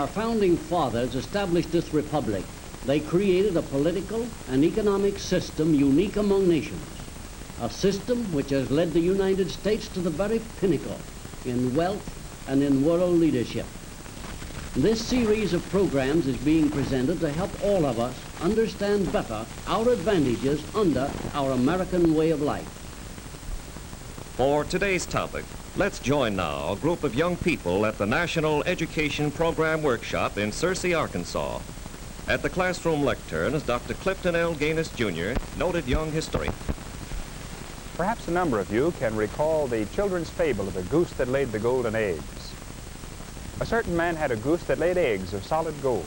our founding fathers established this republic, they created a political and economic system unique among nations, a system which has led the United States to the very pinnacle in wealth and in world leadership. This series of programs is being presented to help all of us understand better our advantages under our American way of life. For today's topic, let's join now a group of young people at the National Education Program Workshop in Searcy, Arkansas. At the classroom lectern is Dr. Clifton L. Ganus, Jr., noted young historian. Perhaps a number of you can recall the children's fable of the goose that laid the golden eggs. A certain man had a goose that laid eggs of solid gold,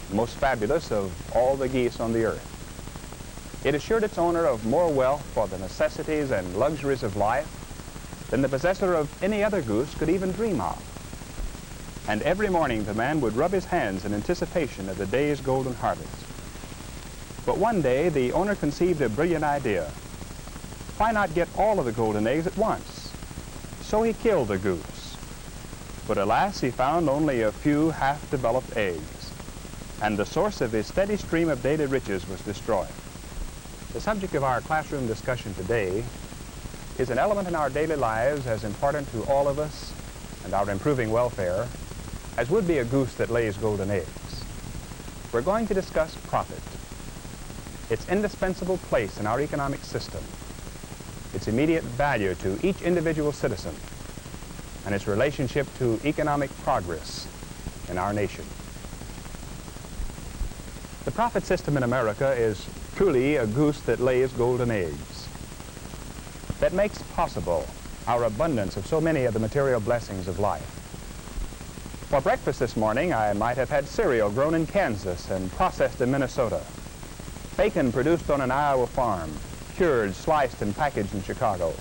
the most fabulous of all the geese on the earth. It assured its owner of more wealth for the necessities and luxuries of life than the possessor of any other goose could even dream of. And every morning the man would rub his hands in anticipation of the day's golden harvest. But one day the owner conceived a brilliant idea. Why not get all of the golden eggs at once? So he killed the goose. But alas, he found only a few half-developed eggs, and the source of his steady stream of daily riches was destroyed. The subject of our classroom discussion today is an element in our daily lives as important to all of us and our improving welfare as would be a goose that lays golden eggs. We're going to discuss profit, its indispensable place in our economic system, its immediate value to each individual citizen, and its relationship to economic progress in our nation. The profit system in America is truly a goose that lays golden eggs, that makes possible our abundance of so many of the material blessings of life. For breakfast this morning, I might have had cereal grown in Kansas and processed in Minnesota, bacon produced on an Iowa farm, cured, sliced, and packaged in Chicago,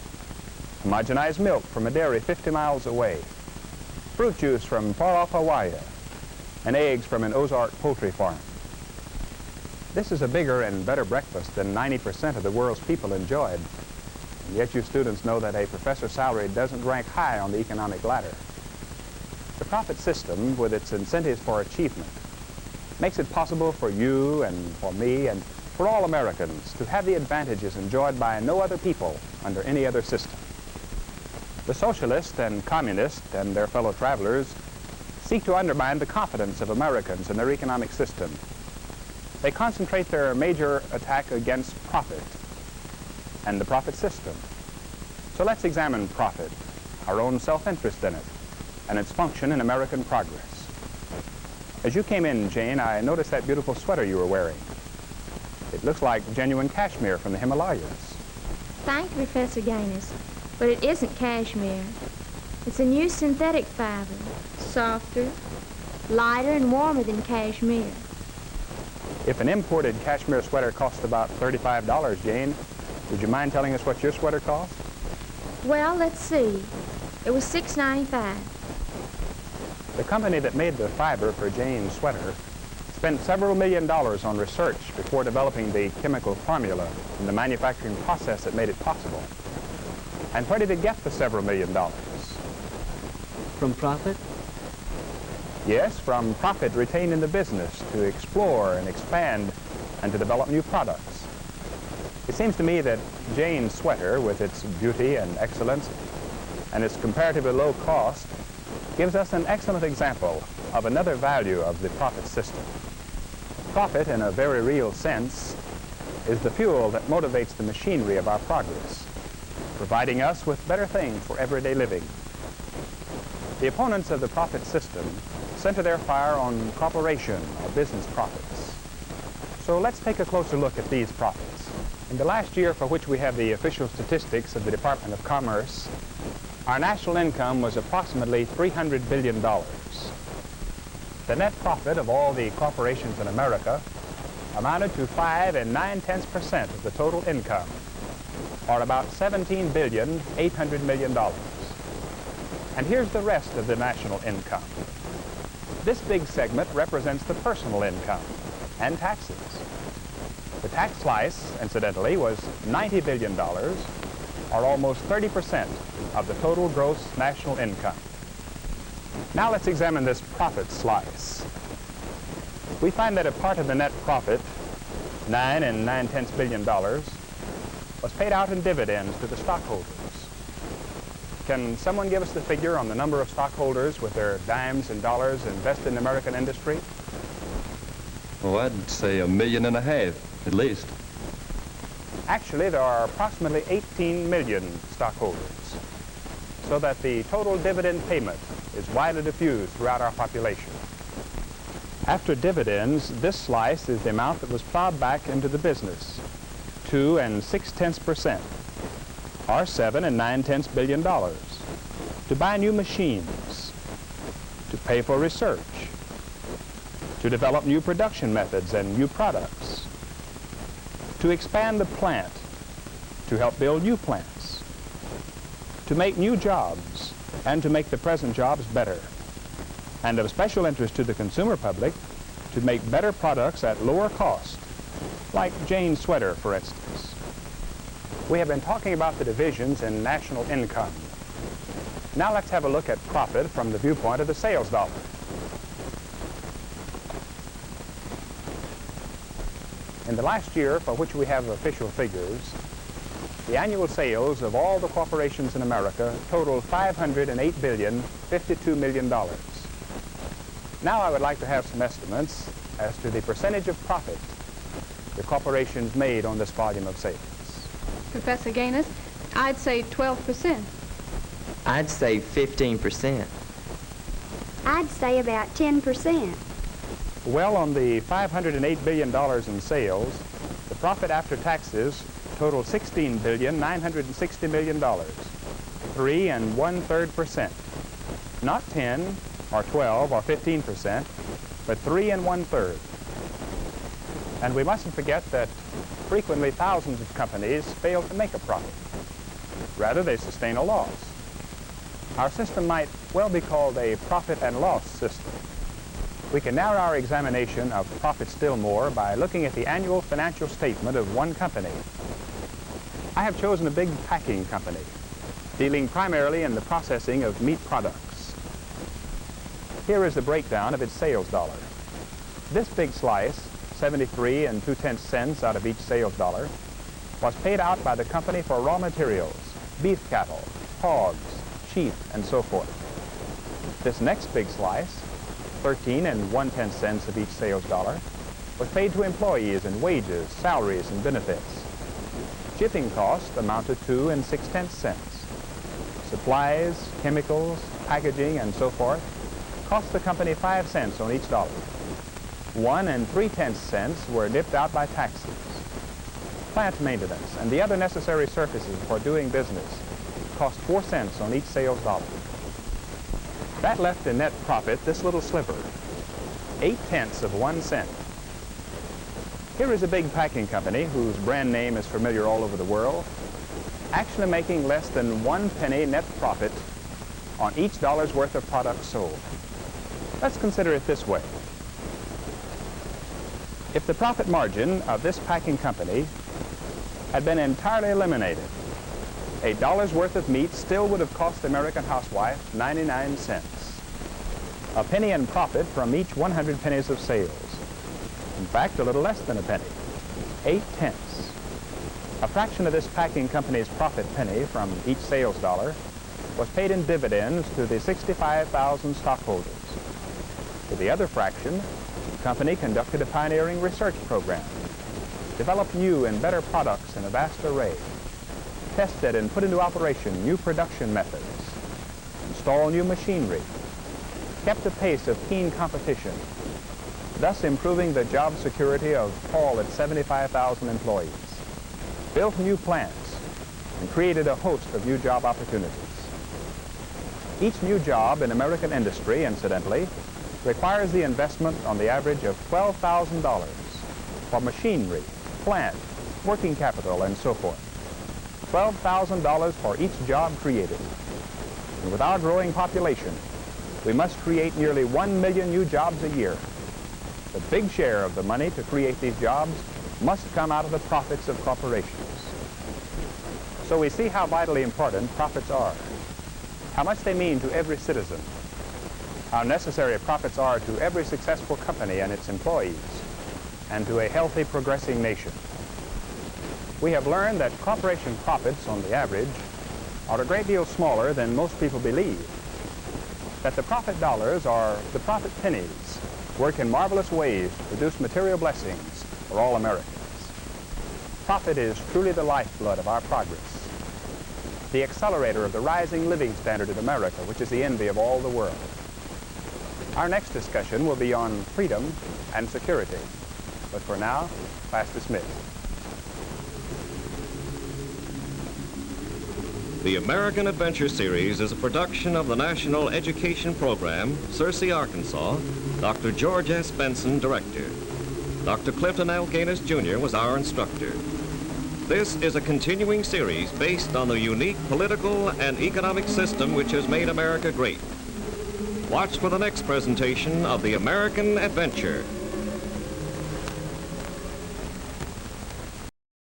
homogenized milk from a dairy 50 miles away, fruit juice from far-off Hawaii, and eggs from an Ozark poultry farm. This is a bigger and better breakfast than 90% of the world's people enjoyed, and yet you students know that a professor's salary doesn't rank high on the economic ladder. The profit system, with its incentives for achievement, makes it possible for you and for me and for all Americans to have the advantages enjoyed by no other people under any other system. The socialists and communists and their fellow travelers seek to undermine the confidence of Americans in their economic system. They concentrate their major attack against profit and the profit system. So let's examine profit, our own self-interest in it, and its function in American progress. As you came in, Jane, I noticed that beautiful sweater you were wearing. It looks like genuine cashmere from the Himalayas. Thank you, Professor Ganus, but it isn't cashmere. It's a new synthetic fiber, softer, lighter, and warmer than cashmere. If an imported cashmere sweater cost about $35, Jane, would you mind telling us what your sweater cost? Well, let's see. It was $6.95. The company that made the fiber for Jane's sweater spent several $million on research before developing the chemical formula and the manufacturing process that made it possible. And where did it get the several $1 million? From profit? Yes, from profit retained in the business to explore and expand and to develop new products. It seems to me that Jane's sweater, with its beauty and excellence and its comparatively low cost, gives us an excellent example of another value of the profit system. Profit, in a very real sense, is the fuel that motivates the machinery of our progress, providing us with better things for everyday living. The opponents of the profit system center their fire on corporation or business profits. So let's take a closer look at these profits. In the last year for which we have the official statistics of the Department of Commerce, our national income was approximately $300 billion. The net profit of all the corporations in America amounted to 5 9/10% of the total income, or about $17,800 million. And here's the rest of the national income. This big segment represents the personal income and taxes. The tax slice, incidentally, was $90 billion, or almost 30% of the total gross national income. Now let's examine this profit slice. We find that a part of the net profit, $9 9/10 billion, was paid out in dividends to the stockholders. Can someone give us the figure on the number of stockholders with their dimes and dollars invested in American industry? Oh, I'd say 1.5 million, at least. Actually, there are approximately 18 million stockholders, so that the total dividend payment is widely diffused throughout our population. After dividends, this slice is the amount that was plowed back into the business, 2 6/10%, or $7 9/10 billion, to buy new machines, to pay for research, to develop new production methods and new products, to expand the plant, to help build new plants, to make new jobs, and to make the present jobs better, and of special interest to the consumer public, to make better products at lower cost, like Jane's sweater, for instance. We have been talking about the divisions in national income. Now let's have a look at profit from the viewpoint of the sales dollar. In the last year, for which we have official figures, the annual sales of all the corporations in America totaled $508,052 million. Now I would like to have some estimates as to the percentage of profit the corporations made on this volume of sales. Professor Ganus, I'd say 12%. I'd say 15%. I'd say about 10%. Well, on the $508 billion in sales, the profit after taxes totaled $16,960 million, 3 1/3%. Not 10 or 12 or 15%, but 3 1/3. And we mustn't forget that frequently thousands of companies fail to make a profit. Rather, they sustain a loss. Our system might well be called a profit and loss system. We can narrow our examination of profit still more by looking at the annual financial statement of one company. I have chosen a big packing company, dealing primarily in the processing of meat products. Here is the breakdown of its sales dollar. This big slice, 73 2/10 cents out of each sales dollar, was paid out by the company for raw materials, beef cattle, hogs, sheep, and so forth. This next big slice, 13 1/10 cents of each sales dollar, was paid to employees in wages, salaries, and benefits. Shipping costs amounted to 2 6/10 cents. Supplies, chemicals, packaging, and so forth cost the company 5 cents on each dollar. 1 3/10 cents were dipped out by taxes. Plant maintenance and the other necessary services for doing business cost 4 cents on each sales dollar. That left in net profit this little sliver, 0.8 of 1 cent. Here is a big packing company whose brand name is familiar all over the world, actually making less than 1 penny net profit on each dollar's worth of products sold. Let's consider it this way. If the profit margin of this packing company had been entirely eliminated, a dollar's worth of meat still would have cost the American housewife 99 cents. A penny in profit from each 100 pennies of sales. In fact, a little less than a penny, 0.8. A fraction of this packing company's profit penny from each sales dollar was paid in dividends to the 65,000 stockholders. For the other fraction, the company conducted a pioneering research program, developed new and better products in a vast array, tested and put into operation new production methods, installed new machinery, kept the pace of keen competition, thus improving the job security of all its 75,000 employees, built new plants, and created a host of new job opportunities. Each new job in American industry, incidentally, requires the investment on the average of $12,000 for machinery, plant, working capital, and so forth. $12,000 for each job created. And with our growing population, we must create nearly 1 million new jobs a year. The big share of the money to create these jobs must come out of the profits of corporations. So we see how vitally important profits are, how much they mean to every citizen. how necessary profits are to every successful company and its employees, and to a healthy, progressing nation. We have learned that corporation profits, on the average, are a great deal smaller than most people believe, that the profit dollars are the profit pennies, work in marvelous ways to produce material blessings for all Americans. Profit is truly the lifeblood of our progress, the accelerator of the rising living standard in America, which is the envy of all the world. Our next discussion will be on freedom and security. But for now, class dismissed. The American Adventure Series is a production of the National Education Program, Searcy, Arkansas. Dr. George S. Benson, director. Dr. Clifton L. Ganus, Jr. was our instructor. This is a continuing series based on the unique political and economic system which has made America great. Watch for the next presentation of the American Adventure.